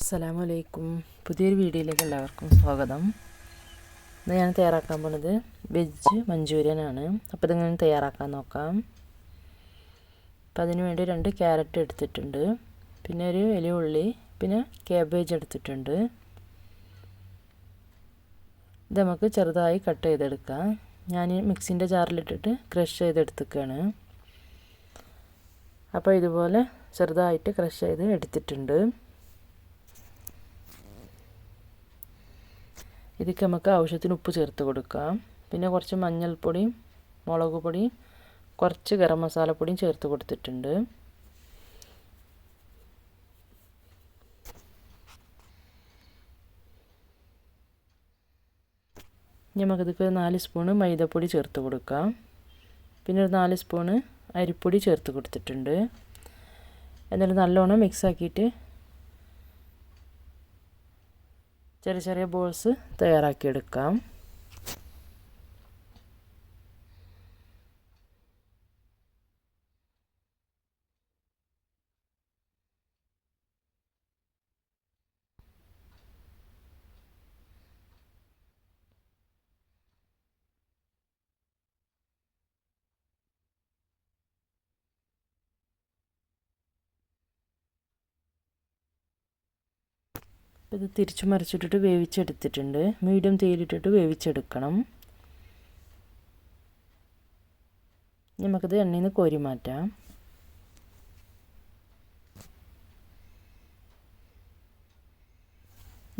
അസ്സലാമലൈക്കും. പുതിയൊരു വീഡിയോയിലേക്ക് എല്ലാവർക്കും സ്വാഗതം. ഇന്ന് ഞാൻ തയ്യാറാക്കാൻ പോകുന്നത് വെജ് മഞ്ചൂരിയനാണ്. അപ്പോൾ ഇതെങ്ങനെ തയ്യാറാക്കാൻ നോക്കാം. അപ്പോൾ അതിന് വേണ്ടി 2 ക്യാരറ്റ് എടുത്തിട്ടുണ്ട്, പിന്നെ ഒരു വലിയ ഉള്ളി, പിന്നെ കാബേജ് എടുത്തിട്ടുണ്ട്. ഇത് നമുക്ക് ചെറുതായി കട്ട് ചെയ്തെടുക്കാം. ഞാൻ മിക്സിൻ്റെ ജാറിലിട്ടിട്ട് ക്രഷ് ചെയ്തെടുത്തിക്കുകയാണ്. അപ്പോൾ ഇതുപോലെ ചെറുതായിട്ട് ക്രഷ് ചെയ്ത് എടുത്തിട്ടുണ്ട്. ഇതിലേക്ക് നമുക്ക് ആവശ്യത്തിന് ഉപ്പ് ചേർത്ത് കൊടുക്കാം. പിന്നെ കുറച്ച് മഞ്ഞൾപ്പൊടിയും മുളക് പൊടിയും കുറച്ച് ഗരം മസാലപ്പൊടിയും ചേർത്ത് കൊടുത്തിട്ടുണ്ട്. നമുക്കിതിലേക്ക് 4 സ്പൂണ് മൈദപ്പൊടി ചേർത്ത് കൊടുക്കാം. പിന്നെ ഒരു 4 സ്പൂണ് അരിപ്പൊടി ചേർത്ത് കൊടുത്തിട്ടുണ്ട്. എന്നിട്ട് നല്ലോണം മിക്സ് ആക്കിയിട്ട് ചെറിയ ചെറിയ ബോൾസ് തയ്യാറാക്കിയെടുക്കാം. ഇത് തിരിച്ചു മറിച്ചിട്ടിട്ട് വേവിച്ചെടുത്തിട്ടുണ്ട്. മീഡിയം തീയിലിട്ടിട്ട് വേവിച്ചെടുക്കണം. നമുക്കിത് എണ്ണയിൽ നിന്ന് കോരി മാറ്റാം.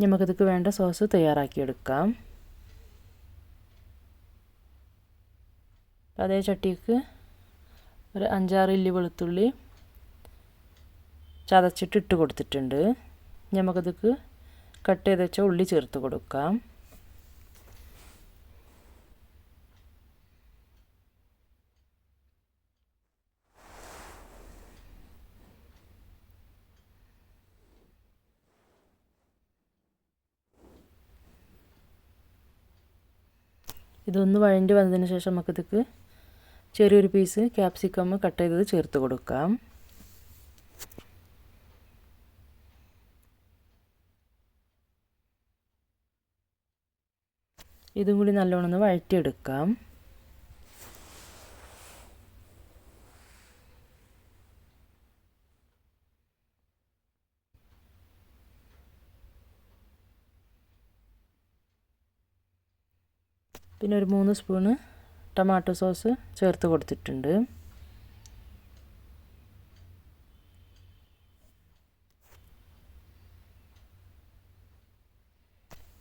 നമുക്കിതിക്ക് വേണ്ട സോസ് തയ്യാറാക്കിയെടുക്കാം. അതേ ചട്ടിക്ക് ഒരു 5-6 ഇല്ലി വെളുത്തുള്ളി ചതച്ചിട്ട് ഇട്ട് കൊടുത്തിട്ടുണ്ട്. നമുക്കിതിക്ക് കട്ട് ചെയ്ത് വെച്ച ഉള്ളി ചേർത്ത് കൊടുക്കാം. ഇതൊന്ന് വഴണ്ടി വന്നതിന് ശേഷം നമുക്കിതിക്ക് ചെറിയൊരു പീസ് ക്യാപ്സിക്കം കട്ട് ചെയ്തത് ചേർത്ത് കൊടുക്കാം. ഇതും കൂടി നല്ലോണം ഒന്ന് വഴറ്റിയെടുക്കാം. പിന്നെ ഒരു 3 സ്പൂണ് ടൊമാറ്റോ സോസ് ചേർത്ത് കൊടുത്തിട്ടുണ്ട്.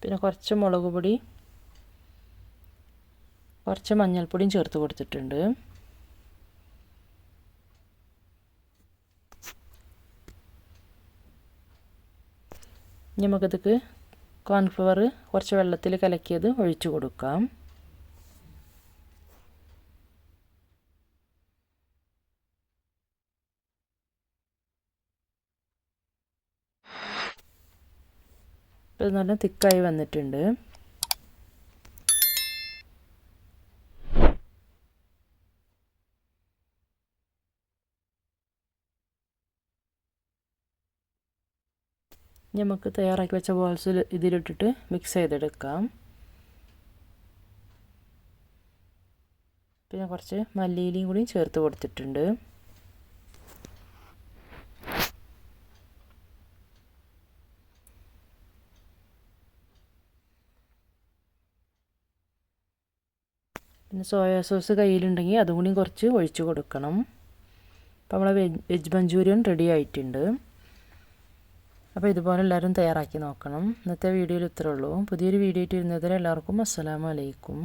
പിന്നെ കുറച്ച് മുളക് പൊടി കുറച്ച് മഞ്ഞൾപ്പൊടിയും ചേർത്ത് കൊടുത്തിട്ടുണ്ട്. നമുക്കിതിക്ക് കോൺഫ്ലവർ കുറച്ച് വെള്ളത്തിൽ കലക്കിയത് ഒഴിച്ചു കൊടുക്കാം. ഇത് നല്ല തിക്കായി വന്നിട്ടുണ്ട്. നമുക്ക് തയ്യാറാക്കി വെച്ച ബോൾസ് ഇതിലിട്ടിട്ട് മിക്സ് ചെയ്തെടുക്കാം. പിന്നെ കുറച്ച് മല്ലിയിലയും കൂടി ചേർത്ത് കൊടുത്തിട്ടുണ്ട്. പിന്നെ സോയാ സോസ് കയ്യിലുണ്ടെങ്കിൽ അതും കൂടി കുറച്ച് ഒഴിച്ച് കൊടുക്കണം. അപ്പോൾ നമ്മളെ വെജ് മഞ്ചൂരിയൻ റെഡി ആയിട്ടുണ്ട്. അപ്പോൾ ഇതുപോലെ എല്ലാവരും തയ്യാറാക്കി നോക്കണം. ഇന്നത്തെ വീഡിയോയിൽ ഇത്രേ ഉള്ളൂ. പുതിയൊരു വീഡിയോ ആയിട്ട് വരുന്നതുവരെ എല്ലാവർക്കും അസ്സലാമു അലൈക്കും.